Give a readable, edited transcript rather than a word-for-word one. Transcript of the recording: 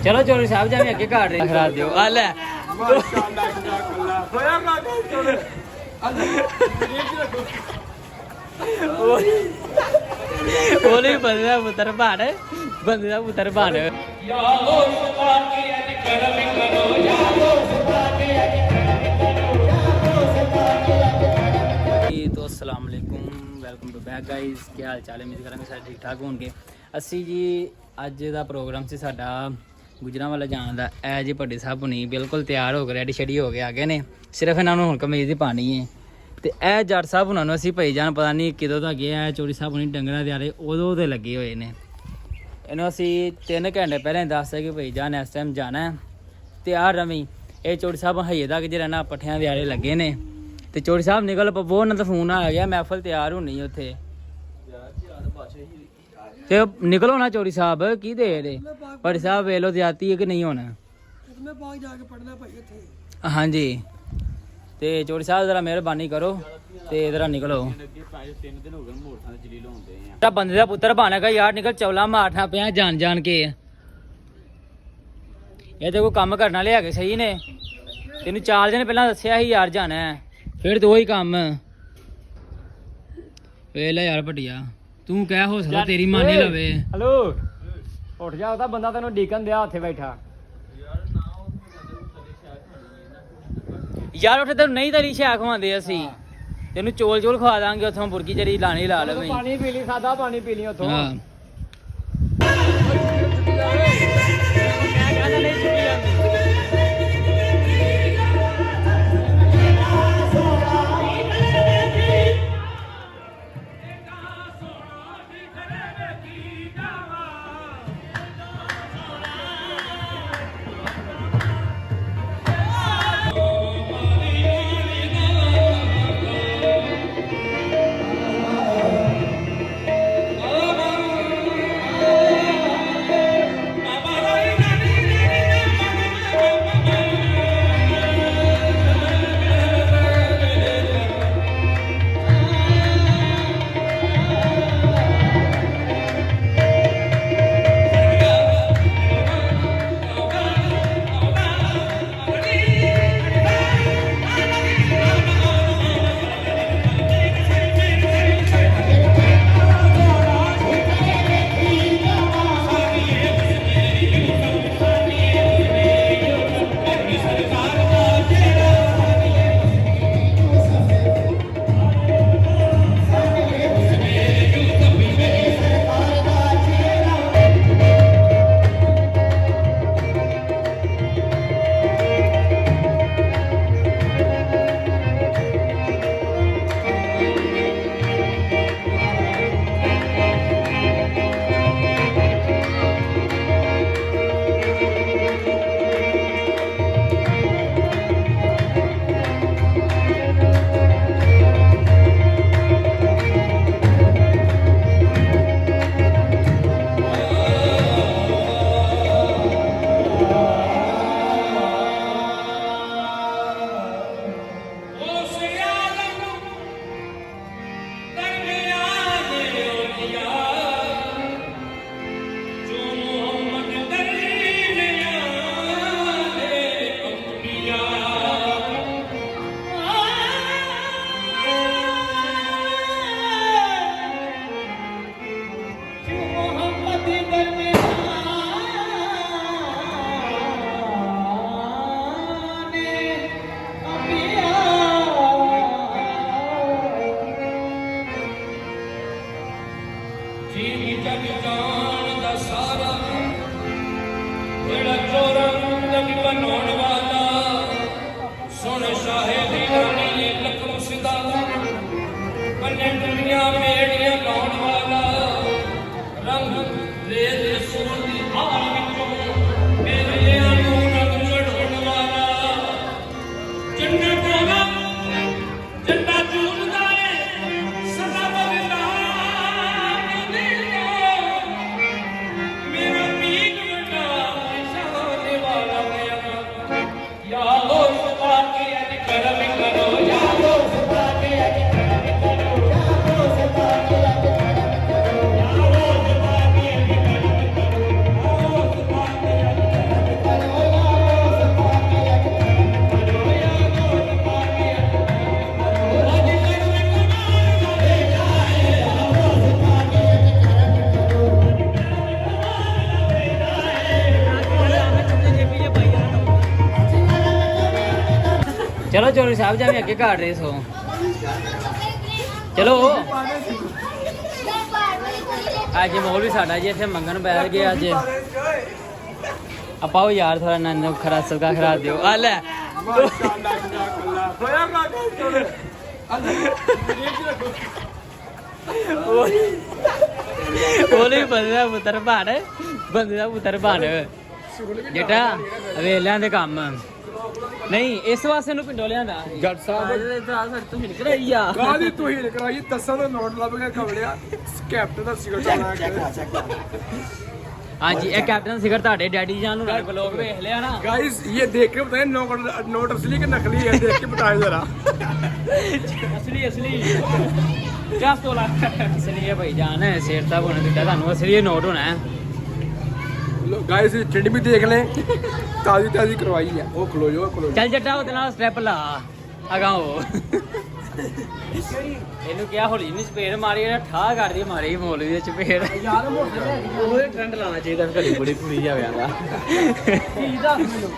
चलो चोरी साहब जावे अगे काट रहे खरा दियो आ ले बोले बंदे दा पुत्तर बन बंदे दा पुत्तर बन तो अस्सलाम वालेकुम वेलकम टू बैक गाइस क्या हाल चाल है उम्मीद करांगे सारे ठीक ठाक होंगे ਅਸੀਂ ਜੀ ਅੱਜ ਦਾ ਪ੍ਰੋਗਰਾਮ ਸੀ ਸਾਡਾ ਗੁਜਰਾਂਵਾਲਾ ਜਾਣ ਦਾ ਐ ਜੀ ਵੱਡੇ ਸਾਹਿਬ ਹੁਣੀ ਬਿਲਕੁਲ ਤਿਆਰ ਹੋ ਗਏ ਰੈਡੀ ਸ਼ੈਡੀ ਹੋ ਕੇ ਆ ਗਏ ਨੇ ਸਿਰਫ ਇਹਨਾਂ ਨੂੰ ਹੁਣ ਕਮੀਜ਼ ਦੀ ਪਾਣੀ ਹੈ ਤੇ ਇਹ ਜੱਟ ਸਾਹਿਬ ਹੁਣਾਂ ਨੂੰ ਅਸੀਂ ਭਾਈ ਜਾਨ ਪਤਾ ਨਹੀਂ ਕਿਦੋਂ ਤੋਂ ਗਏ ਆ ਚੋਰੀ ਸਾਹਿਬ ਹੁਣੀ ਡੰਗਰਾਂ ਦੇ ਆਲੇ ਉਦੋਂ ਦੇ ਲੱਗੇ ਹੋਏ ਨੇ ਇਹਨੂੰ ਅਸੀਂ 3 ਘੰਟੇ ਪਹਿਲਾਂ ਹੀ ਦੱਸਦੇ ਕਿ ਭਾਈ ਜਾਨ ਇਸ ਟਾਈਮ ਜਾਣਾ ਤਿਆਰ ਰਵੀਂ ਇਹ ਚੋਰੀ ਸਾਹਿਬ ਹਈਏ ਦਾ ਕਿ ਜਿਹੜਾ ਨਾ ਪੱਠਿਆਂ ਦੇ ਆਲੇ ਲੱਗੇ ਨੇ ਤੇ ਚੋਰੀ ਸਾਹਿਬ ਨਿਕਲ ਪਵੋ ਉਹਨਾਂ ਦਾ ਫੋਨ ਆ ਗਿਆ ਮਹਿਫਲ ਤਿਆਰ ਹੋਣੀ ਉੱਥੇ ਤੇ ਨਿਕਲੋ ਨਾ ਚੋਰੀ ਸਾਹਿਬ ਕੀ ਦੇ ਰਹੇ ਭਾਈ ਸਾਹਿਬ ਵੇਲੋ ਜਾਤੀ ਹੈ ਕਿ ਨਹੀਂ ਹੋਣਾ ਮੈਂ ਬਾਗ ਜਾ ਕੇ ਪੜਨਾ ਭਾਈ ਇੱਥੇ ਹਾਂਜੀ ਤੇ ਚੋਰੀ ਸਾਹਿਬ ਜ਼ਰਾ ਮਿਹਰਬਾਨੀ ਕਰੋ ਤੇ ਜ਼ਰਾ ਨਿਕਲੋ 3 ਦਿਨ ਹੋ ਗਏ ਮੋਟਰਾਂ ਦੇ ਜਲੀਲ ਹੁੰਦੇ ਆ ਤਾਂ ਬੰਦੇ ਦਾ ਪੁੱਤਰ ਬਣੇਗਾ ਯਾਰ ਨਿਕਲ ਚੌਲਾ ਮਾਰਨਾ ਪਿਆ ਜਾਣ ਜਾਣ ਕੇ ਇਹ ਤੇ ਕੋਈ ਕੰਮ ਕਰਨਾ ਲਿਆ ਕੇ ਸਹੀ ਨੇ ਤੈਨੂੰ 4 ਦਿਨ ਪਹਿਲਾਂ ਦੱਸਿਆ ਸੀ ਯਾਰ ਜਾਣਾ ਫਿਰ ਤੂੰ ਹੀ ਕੰਮ ਵੇਲਾ ਯਾਰ ਭਟਿਆ ਤੂੰ ਕਹਿ ਹੌਸਲਾ ਤੇਰੀ ਮੰਨ ਹੀ ਲਵੇ ਹਲੋ ਉੱਠ ਜਾ ਉਹਦਾ ਬੰਦਾ ਤੈਨੂੰ ਡੀਕਨ ਦਿਆ ਉੱਥੇ ਬੈਠਾ ਯਾਰ ਉੱਥੇ ਤੈਨੂੰ ਨਹੀਂ ਤੇਰੀ ਸ਼ਾਖ ਖਵਾਉਂਦੇ ਅਸੀਂ ਤੈਨੂੰ ਚੋਲ ਚੋਲ ਖਵਾ ਦਾਂਗੇ ਉੱਥੋਂ ਬੁਰਕੀ ਜਿਹੜੀ ਲਾਣੀ ਲਾ ਲਵੇਂ ਪਾਣੀ ਪੀ ਲਈ ਸਾਦਾ ਪਾਣੀ ਪੀ ਲਈ ਉੱਥੋਂ ਹਾਂ ਚਲੋ ਚੋਰੀ ਸਾਹਿਬ ਜਾਵੇਂ ਅੱਗੇ ਘਾਟ ਰਹੇ ਸੋ ਚਲੋ ਅੱਜ ਮੋਲ ਵੀ ਸਾਡਾ ਜੀ ਇੱਥੇ ਮੰਗਣ ਬੈਠ ਗਏ ਅੱਜ ਆਪਾਂ ਉਹ ਯਾਰ ਥੋੜਾ ਨੰਨ ਖਰਾ ਸਲਕਾ ਖਰਾ ਦਿਓ ਆ ਲੈ ਉਹਨੇ ਬੰਦੇ ਦਾ ਪੁੱਤਰ ਬਣ ਜੇਟਾ ਵੇਲਿਆਂ ਦੇ ਕੰਮ ਨਹੀਂ ਇਸ ਵਾਸਤੇ ਨੂੰ ਪਿੰਡੋਂ ਲਿਆਂਦਾ ਜੱਟ ਸਾਹਿਬ ਤੂੰ ਹਿਲ ਕਰਾਈ ਆ ਕਾਹਦੀ ਤੂੰ ਹੀਲ ਕਰਾਈ ਦੱਸਾਂ ਦਾ ਨੋਟ ਲੱਭ ਕੇ ਕਵੜਿਆ ਕੈਪਟਨ ਦਾ ਸਿਗਰਟ ਆਉਣਾ ਹਾਂਜੀ ਇਹ ਕੈਪਟਨ ਸਿਗਰ ਤੁਹਾਡੇ ਡੈਡੀ ਜਾਨ ਨੂੰ ਬਲੌਗ ਵੇਖ ਲਿਆ ਨਾ गाइस ये देख के बताएं नोट असली कि नकली है देख के बताएं जरा ਅਸਲੀ ਕਿਆ ਸੋਲਾ ਅਸਲੀ ਹੈ ਭਾਈ ਜਾਨ ਸ਼ੇਰ ਸਾਹਿਬ ਹੋਣਾ ਦਿੱਤਾ ਤੁਹਾਨੂੰ ਅਸਲੀ ਨੋਟ ਹੋਣਾ ਹੈ लो गाइस ये चिंड भी देख लें ताजी ताजी करवाई है वो खलो जो ਚੱਲ ਜੱਟਾ ਉਹਦੇ ਨਾਲ ਸਟੈਪ ਲਾ ਅਗਾਂ ਉਹ ਇਹਨੂੰ ਕਿਹਾ ਹੌਲੀ ਨਹੀਂ ਸਪੇੜ ਮਾਰੀ ਇਹਨੇ ਠਾਹ ਕਰਦੀ ਮਾਰੀ ਮੌਲਵੀ ਦੇ ਚਪੇੜ ਯਾਰ ਮੋਟਰ ਲੈ ਉਹ ਟ੍ਰੈਂਡ ਲਾਉਣਾ ਚਾਹੀਦਾ ਘੜੀ ਬੜੀ ਪੂਰੀ ਜਾਵੇ ਆਂਦਾ ਕੀ ਦੱਸ ਮੈਨੂੰ